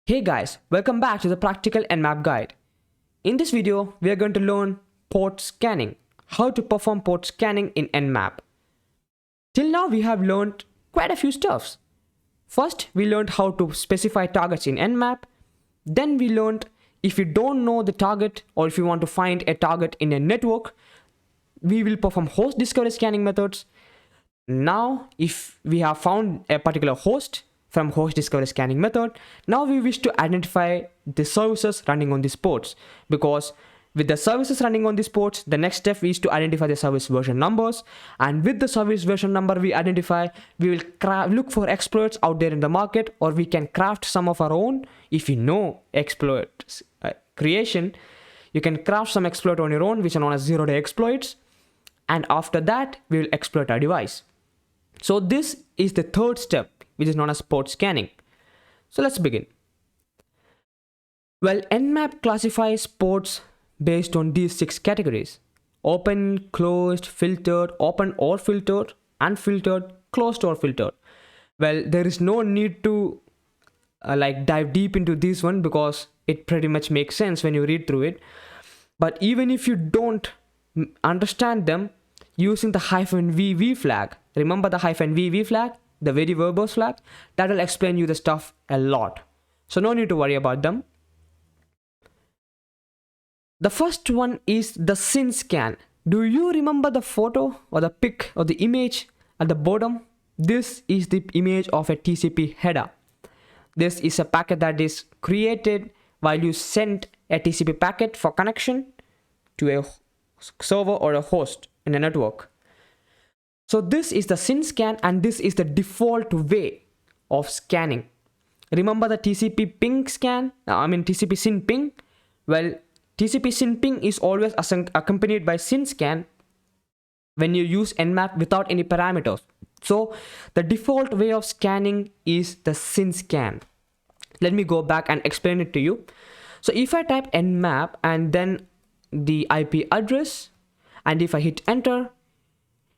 Hey guys, welcome back to the practical Nmap guide. In this video, we are going to learn port scanning, how to perform port scanning in Nmap. Till now, we have learned quite a few stuffs. First, we learned how to specify targets in Nmap. Then we learned if you don't know the target or if you want to find a target in a network, we will perform host discovery scanning methods. Now, if we have found a particular host from host discovery scanning method, now we wish to identify the services running on these ports, because with the services running on these ports, the next step is to identify the service version numbers, and with the service version number we identify, we will look for exploits out there in the market, or we can craft some of our own. If you know exploit creation, you can craft some exploit on your own, which are known as zero-day exploits, and after that we will exploit our device. So this is the third step, which is known as port scanning. So let's begin. Well, Nmap classifies ports based on these 6 categories: open, closed, filtered, open or filtered, unfiltered, closed or filtered. Well, there is no need to dive deep into this one, because it pretty much makes sense when you read through it. But even if you don't understand them, using the -VV flag, remember the -VV flag, the very verbose flag, that will explain you the stuff a lot. So no need to worry about them. The first one is the Syn Scan. Do you remember the photo or the pic or the image at the bottom? This is the image of a TCP header. This is a packet that is created while you send a TCP packet for connection to a server or a host in a network. So this is the Syn Scan, and this is the default way of scanning. Remember the TCP ping scan? TCP Syn ping? Well, TCP Syn ping is always accompanied by Syn Scan when you use Nmap without any parameters. So the default way of scanning is the Syn Scan. Let me go back and explain it to you. So if I type Nmap and then the IP address, and if I hit enter,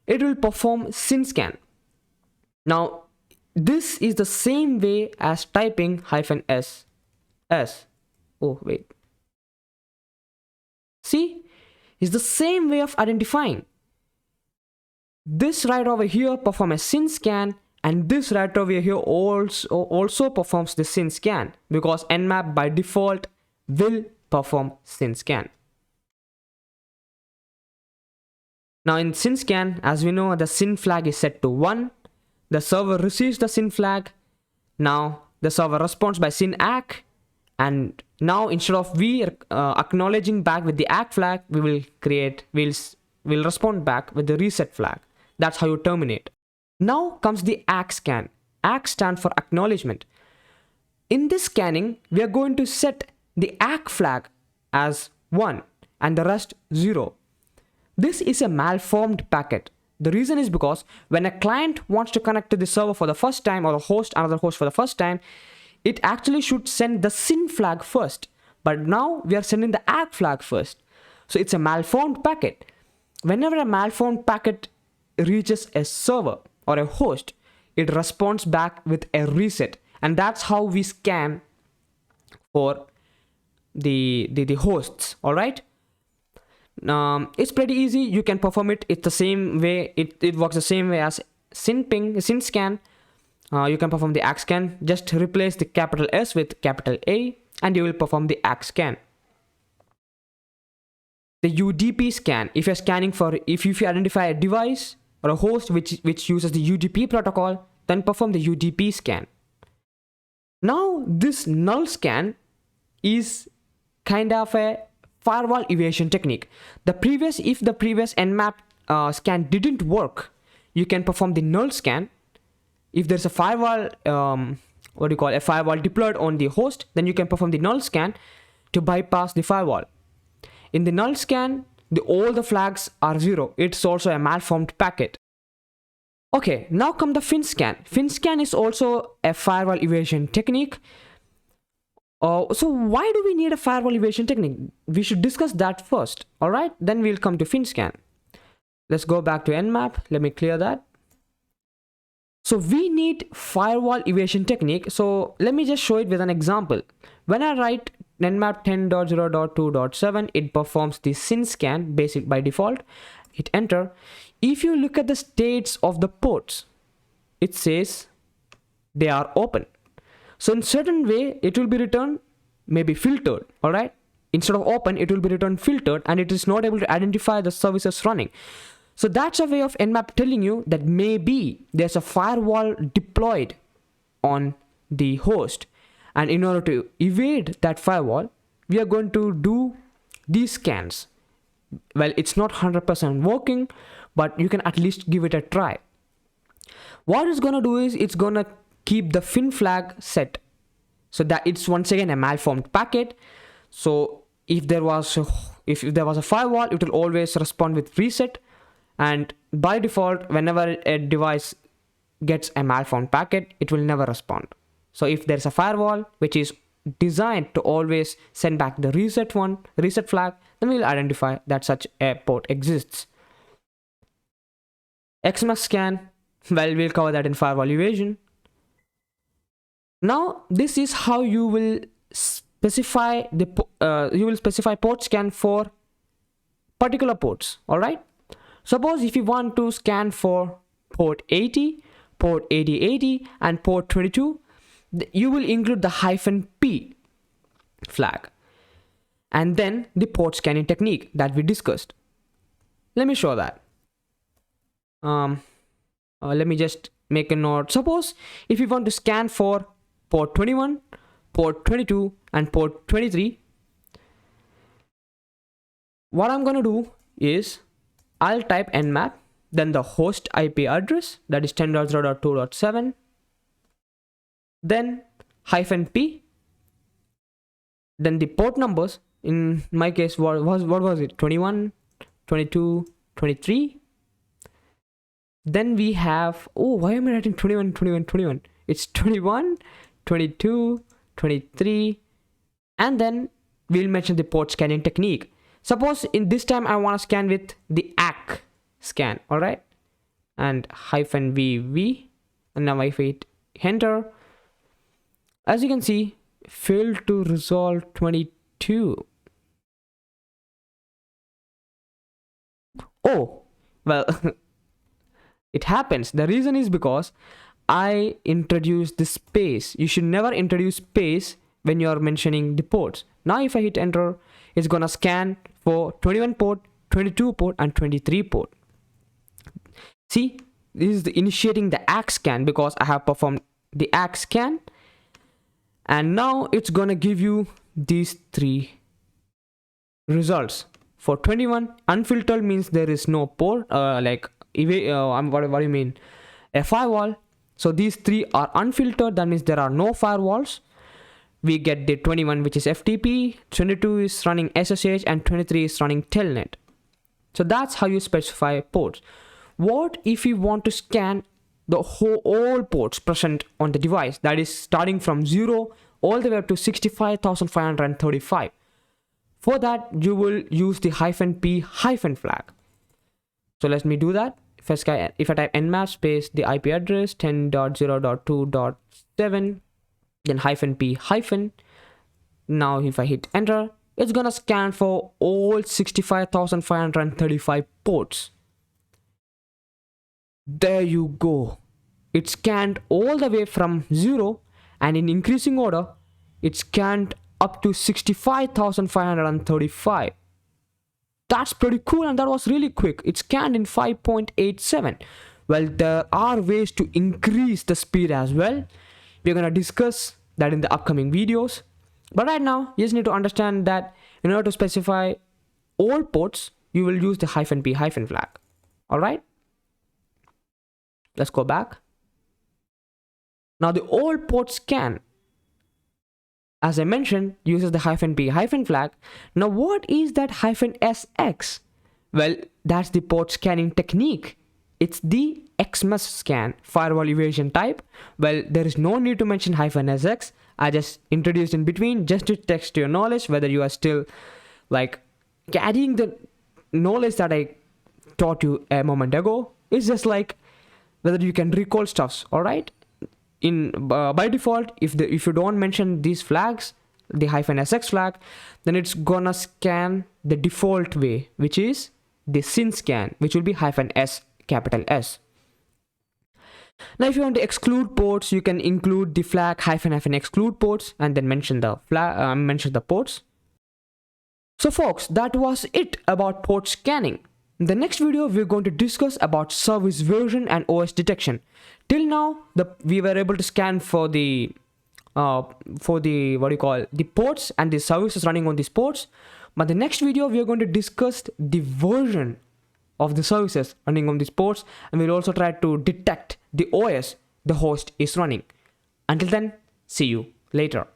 it will perform Syn Scan. Now, this is the same way as typing -s. Oh, wait. See? It's the same way of identifying. This right over here performs a Syn Scan, and this right over here also performs the Syn Scan, because Nmap by default will perform Syn Scan. Now in Syn Scan, as we know, the Syn flag is set to 1. The server receives the Syn flag. Now the server responds by Syn ACK, and now instead of we acknowledging back with the ACK flag, we'll respond back with the reset flag. That's how you terminate. Now comes the ACK scan. ACK stands for acknowledgement. In this scanning, we are going to set the ACK flag as 1 and the rest 0. This is a malformed packet. The reason is because when a client wants to connect to the server for the first time, or another host for the first time, it actually should send the Syn flag first. But now we are sending the ACK flag first. So it's a malformed packet. Whenever a malformed packet reaches a server or a host, it responds back with a reset. And that's how we scan for the hosts, all right? It's pretty easy. You can perform it. It's the same way. It works the same way as Syn Scan. You can perform the ACK scan. Just replace the capital S with capital A, and you will perform the ACK scan. The UDP scan. If you identify a device or a host which uses the UDP protocol, then perform the UDP scan. Now this null scan is kind of a firewall evasion technique. If the previous Nmap scan didn't work, you can perform the null scan. If there's a firewall, a firewall deployed on the host, then you can perform the null scan to bypass the firewall. In the null scan, all the flags are 0. It's also a malformed packet. Okay, now come the fin scan. Fin scan is also a firewall evasion technique. So why do we need a firewall evasion technique? We should discuss that first, all right? Then we'll come to Fin Scan. Let's go back to Nmap. Let me clear that. So we need firewall evasion technique. So let me just show it with an example. When I write Nmap 10.0.2.7, it performs the Syn Scan basic by default. Hit enter. If you look at the states of the ports, it says they are open. So in certain way, it will be returned maybe filtered, all right? Instead of open, it will be returned filtered, and it is not able to identify the services running. So that's a way of Nmap telling you that maybe there's a firewall deployed on the host. And in order to evade that firewall, we are going to do these scans. Well, it's not 100% working, but you can at least give it a try. What it's going to do is it's going to keep the fin flag set, so that it's once again a malformed packet. So if there was a firewall, it will always respond with reset. And by default, whenever a device gets a malformed packet, it will never respond. So if there's a firewall which is designed to always send back the reset flag, then we'll identify that such a port exists. Synth Scan, well, we'll cover that in firewall evasion. Now this is how you will specify port scan for particular ports. All right. Suppose if you want to scan for port 80, port 8080, and port 22, you will include the -p flag, and then the port scanning technique that we discussed. Let me show that. Let me just make a note. Suppose if you want to scan for port 21, port 22, and port 23, what I'm going to do is I'll type nmap, then the host IP address, that is 10.0.2.7, then -p, then the port numbers. In my case, what was it? 21, 22, 23. Then we have, oh, why am I writing 21, 21, 21? It's 21, 22, 23, and then we'll mention the port scanning technique. Suppose in this time I want to scan with the ACK scan, all right, and -vv, and now if I hit enter, as you can see, failed to resolve 22. Oh, well, it happens. The reason is because I introduced the space. You should never introduce space when you're mentioning the ports. Now if I hit enter, it's gonna scan for 21 port, 22 port, and 23 port. See, this is initiating the ACK scan because I have performed the ACK scan, and now it's gonna give you these three results. For 21, unfiltered means there is no port, what do you mean? A firewall. So these three are unfiltered, that means there are no firewalls. We get the 21, which is FTP, 22 is running SSH, and 23 is running Telnet. So that's how you specify ports. What if you want to scan the all ports present on the device, that is starting from 0 all the way up to 65,535? For that, you will use the -p flag. So let me do that. If I type nmap space the IP address 10.0.2.7, then -p now if I hit enter, it's gonna scan for all 65,535 ports. There you go. It scanned all the way from 0, and in increasing order, it scanned up to 65,535. That's pretty cool, and that was really quick. It scanned in 5.87. Well, there are ways to increase the speed as well. We're gonna discuss that in the upcoming videos. But right now, you just need to understand that in order to specify all ports, you will use the -p flag. All right? Let's go back. Now the all port scan, as I mentioned, uses the -p flag. Now what is that -sx? Well, that's the port scanning technique. It's the Xmas scan firewall evasion type. Well, there is no need to mention -sx. I just introduced in between just to test your knowledge, whether you are still like carrying the knowledge that I taught you a moment ago. It's just like whether you can recall stuffs. All right, in by default, if you don't mention these flags, the -sx flag, then it's gonna scan the default way, which is the Syn Scan, which will be -s, capital S. Now if you want to exclude ports, you can include the flag -exclude ports and then mention the flag, mention the ports. So folks, that was it about port scanning. In the next video, we're going to discuss about service version and OS detection. Till now, we were able to scan for the the ports and the services running on these ports. But the next video, we are going to discuss the version of the services running on these ports, and we'll also try to detect the OS the host is running. Until then, see you later.